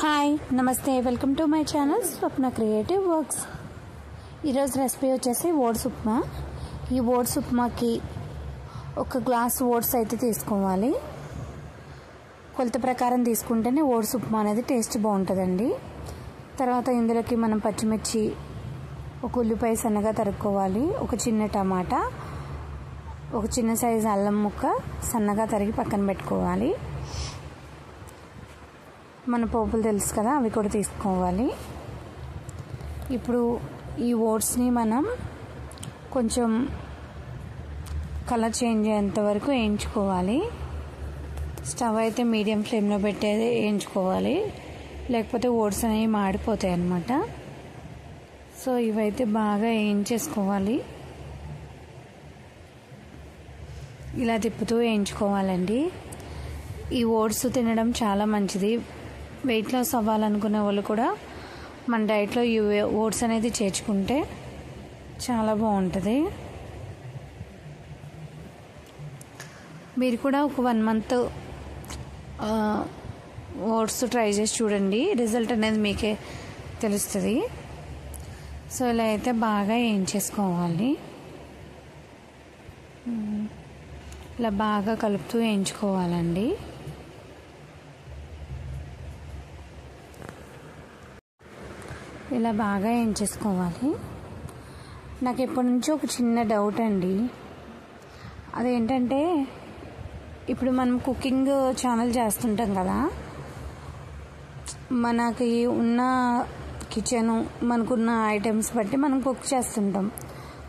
Hi నమస్తే welcome to my channel Swapna creative works. ఈరోజు recipe వచ్చేసి ఓట్స్ ఉప్మా. ఈ ఓట్స్ ఉప్మాకి ఒక గ్లాస్ ఓట్స్ అయితే తీసుకోవాలి. కొలత ప్రకారం తీసుకుంటేనే ఓట్స్ ఉప్మా అనేది టేస్ట్ బాగుంటుందండి. తర్వాత ఇందులోకి మనం పచ్చిమిర్చి, ఒక ఉల్లిపాయ సన్నగా తరుక్కోవాలి, ఒక చిన్న టమాటా, ఒక చిన్న సైజు అల్లం ముక్క సన్నగా తరిగి పక్కన పెట్టుకోవాలి. మన పోపులు తెలుసు కదా, అవి కూడా తీసుకోవాలి. ఇప్పుడు ఈ ఓట్స్ని మనం కొంచెం కలర్ చేంజ్ అయ్యేంత వరకు వేయించుకోవాలి. స్టవ్ అయితే మీడియం ఫ్లేమ్లో పెట్టేది వేయించుకోవాలి, లేకపోతే ఓట్స్ అనేవి మాడిపోతాయి అన్నమాట. సో ఇవైతే బాగా వేయించేసుకోవాలి. ఇలా తిప్పుతూ వేయించుకోవాలండి. ఈ ఓట్స్ తినడం చాలా మంచిది. వెయిట్ లాస్ అవ్వాలనుకునే వాళ్ళు కూడా మన డైట్లో ఈ ఓట్స్ అనేది చేర్చుకుంటే చాలా బాగుంటుంది. మీరు కూడా ఒక 1 month ఓట్స్ ట్రై చేసి చూడండి, రిజల్ట్ అనేది మీకే తెలుస్తుంది. సో ఇలా అయితే బాగా వేయించేసుకోవాలి. ఇలా బాగా కలుపుతూ వేయించుకోవాలండి. ఇలా బాగా వేయించేసుకోవాలి. నాకు ఎప్పటి నుంచో ఒక చిన్న డౌట్ అండి. అదేంటంటే, ఇప్పుడు మనం కుకింగ్ ఛానల్ చేస్తుంటాం కదా, మనకి ఉన్న కిచెను, మనకున్న ఐటమ్స్ బట్టి మనం కుక్ చేస్తుంటాం.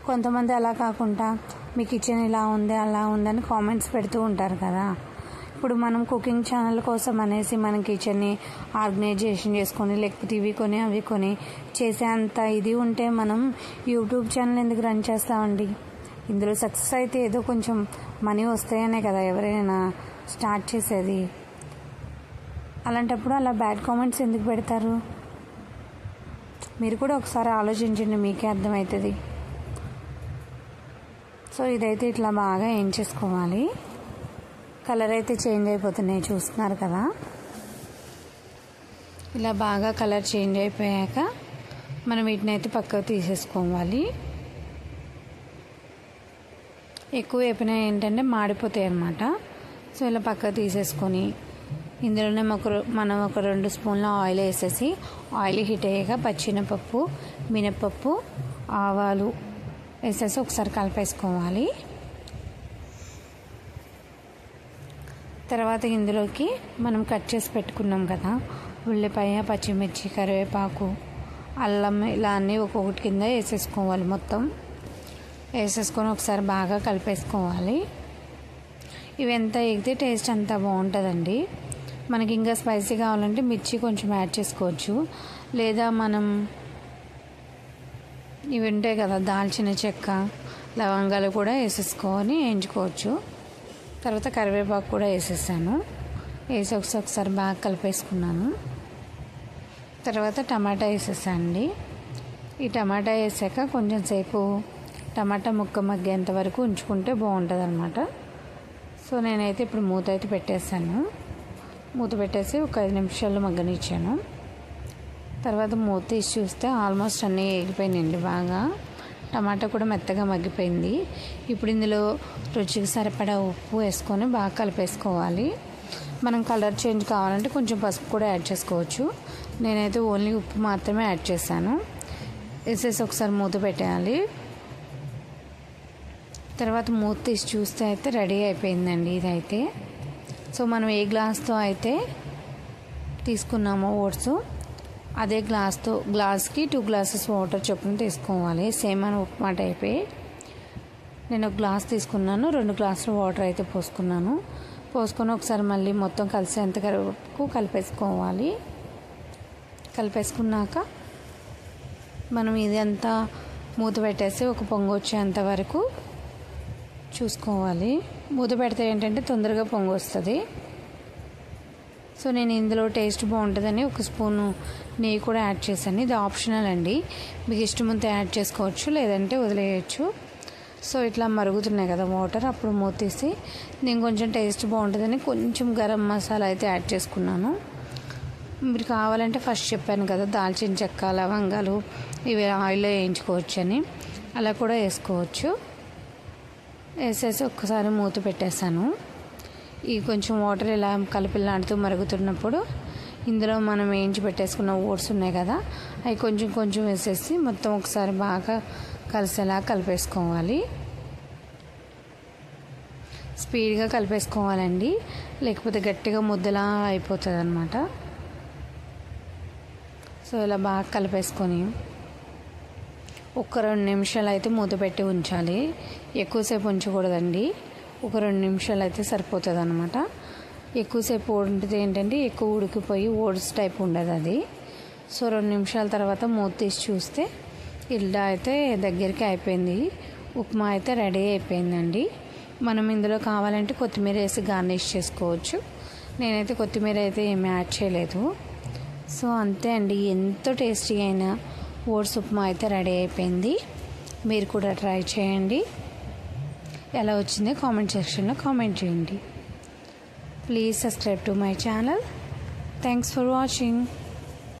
కొంతమంది అలా కాకుండా మీ కిచెన్ ఇలా ఉంది అలా ఉందని కామెంట్స్ పెడుతూ ఉంటారు కదా. ఇప్పుడు మనం కుకింగ్ ఛానల్ కోసం అనేసి మన కిచెన్ని ఆర్గనైజేషన్ చేసుకొని, లేకపోతే ఇవి కొని అవి కొని చేసేంత ఇది ఉంటే మనం యూట్యూబ్ ఛానల్ ఎందుకు రన్ చేస్తామండి? ఇందులో సక్సెస్ అయితే ఏదో కొంచెం మనీ వస్తాయనే కదా ఎవరైనా స్టార్ట్ చేసేది. అలాంటప్పుడు అలా బ్యాడ్ కామెంట్స్ ఎందుకు పెడతారు? మీరు కూడా ఒకసారి ఆలోచించండి, మీకే అర్థమవుతుంది. సో ఇదైతే ఇట్లా బాగా వేయించేసుకోవాలి. కలర్ అయితే చేంజ్ అయిపోతున్నాయి, చూస్తున్నారు కదా. ఇలా బాగా కలర్ చేంజ్ అయిపోయాక మనం వీటిని అయితే పక్కకు తీసేసుకోవాలి. ఎక్కువ వేపినా ఏంటంటే మాడిపోతాయి అన్నమాట. సో ఇలా పక్కకు తీసేసుకొని ఇందులోనే మనం ఒక 2 స్పూన్ల ఆయిల్ వేసేసి, ఆయిల్ హీట్ అయ్యాక పచ్చినపప్పు, మినప్పప్పు, ఆవాలు వేసేసి ఒకసారి కలిపేసుకోవాలి. తర్వాత ఇందులోకి మనం కట్ చేసి పెట్టుకున్నాం కదా ఉల్లిపాయ, పచ్చిమిర్చి, కరివేపాకు, అల్లం, ఇలా అన్నీ ఒక్కొక్కటి కింద వేసేసుకోవాలి. మొత్తం వేసేసుకొని ఒకసారి బాగా కలిపేసుకోవాలి. ఇవి ఎంత ఎగితే టేస్ట్ అంతా బాగుంటుందండి. మనకి ఇంకా స్పైసీ కావాలంటే మిర్చి కొంచెం యాడ్ చేసుకోవచ్చు, లేదా మనం ఇవి ఉంటాయి కదా దాల్చిన చెక్క, లవంగాలు కూడా వేసేసుకొని వేయించుకోవచ్చు. తర్వాత కరివేపాకు కూడా వేసేసాను. వేసి ఒకసారి బాగా కలిపేసుకున్నాను. తర్వాత టమాటా వేసేసానండి. ఈ టమాటా వేసాక కొంచెం సేపు టమాటా ముక్క మగ్గేంత వరకు ఉంచుకుంటే బాగుంటుంది అన్నమాట. సో నేనైతే ఇప్పుడు మూత అయితే పెట్టేసాను. మూత పెట్టేసి ఒక 5 నిమిషాలు మగ్గనిచ్చాను. తర్వాత మూత తీసి చూస్తే ఆల్మోస్ట్ అన్నీ వేగిపోయినాయండి. బాగా టమాటా కూడా మెత్తగా మగ్గిపోయింది. ఇప్పుడు ఇందులో రుచికి సరిపడా ఉప్పు వేసుకొని బాగా కలిపేసుకోవాలి. మనం కలర్ చేంజ్ కావాలంటే కొంచెం పసుపు కూడా యాడ్ చేసుకోవచ్చు. నేనైతే ఓన్లీ ఉప్పు మాత్రమే యాడ్ చేశాను. వేసేసి ఒకసారి మూత పెట్టేయాలి. తర్వాత మూత తీసి చూస్తే అయితే రెడీ అయిపోయిందండి ఇదైతే. సో మనం ఏ గ్లాస్తో అయితే తీసుకున్నామో ఓట్స్, అదే గ్లాస్కి 2 glasses వాటర్ చొప్పున తీసుకోవాలి. సేమ్ అని ఉప్మా టైపే. నేను ఒక గ్లాస్ తీసుకున్నాను, 2 glasses వాటర్ అయితే పోసుకొని ఒకసారి మళ్ళీ మొత్తం కలిసేంత వరకు కలిపేసుకోవాలి. కలిపేసుకున్నాక మనం ఇదంతా మూత పెట్టేసి ఒక పొంగు వచ్చేంత వరకు చూసుకోవాలి. మూత పెడితే ఏంటంటే తొందరగా పొంగు వస్తుంది. సో నేను ఇందులో టేస్ట్ బాగుంటుందని 1 స్పూను నెయ్యి కూడా యాడ్ చేశాను. ఇది ఆప్షనల్ అండి, మీకు ఇష్టం ఉంటే యాడ్ చేసుకోవచ్చు, లేదంటే వదిలేయచ్చు. సో ఇట్లా మరుగుతున్నాయి కదా వాటర్, అప్పుడు మూత తీసి నేను కొంచెం టేస్ట్ బాగుంటుందని కొంచెం గరం మసాలా అయితే యాడ్ చేసుకున్నాను. మీరు కావాలంటే ఫస్ట్ చెప్పాను కదా దాల్చిన చెక్క, లవంగాలు ఇవి ఆయిల్లో వేయించుకోవచ్చని, అలా కూడా వేసుకోవచ్చు. వేసేసి ఒక్కసారి మూత పెట్టేసాను. ఈ కొంచెం వాటర్ ఇలా కలిపిలాడుతూ మరుగుతున్నప్పుడు ఇందులో మనం వేయించి పెట్టేసుకున్న ఓట్స్ ఉన్నాయి కదా, అవి కొంచెం కొంచెం వేసేసి మొత్తం ఒకసారి బాగా కలిసేలా కలిపేసుకోవాలి. స్పీడ్గా కలిపేసుకోవాలండి, లేకపోతే గట్టిగా ముద్దలా అయిపోతుంది అన్నమాట. సో ఇలా బాగా కలిపేసుకొని ఒక 2 నిమిషాలు అయితే మూత పెట్టి ఉంచాలి. ఎక్కువసేపు ఉంచకూడదండి, ఒక 2 నిమిషాలు అయితే సరిపోతుంది అన్నమాట. ఎక్కువసేపు ఉంటే ఏంటంటే ఎక్కువ ఉడికిపోయి ఓట్స్ టైప్ ఉండదు అది. సో 2 నిమిషాల తర్వాత మూత తీసి చూస్తే ఇలా అయితే దగ్గరికి అయిపోయింది. ఉప్మా అయితే రెడీ అయిపోయిందండి. మనం ఇందులో కావాలంటే కొత్తిమీర వేసి గార్నిష్ చేసుకోవచ్చు. నేనైతే కొత్తిమీర అయితే ఏమీ యాడ్ చేయలేదు. సో అంతే అండి, ఎంతో టేస్టీ అయిన ఓట్స్ ఉప్మా అయితే రెడీ అయిపోయింది. మీరు కూడా ట్రై చేయండి. ఎలా వచ్చిందో కామెంట్ సెక్షన్లో కామెంట్ చేయండి. Please subscribe to my channel. Thanks for watching.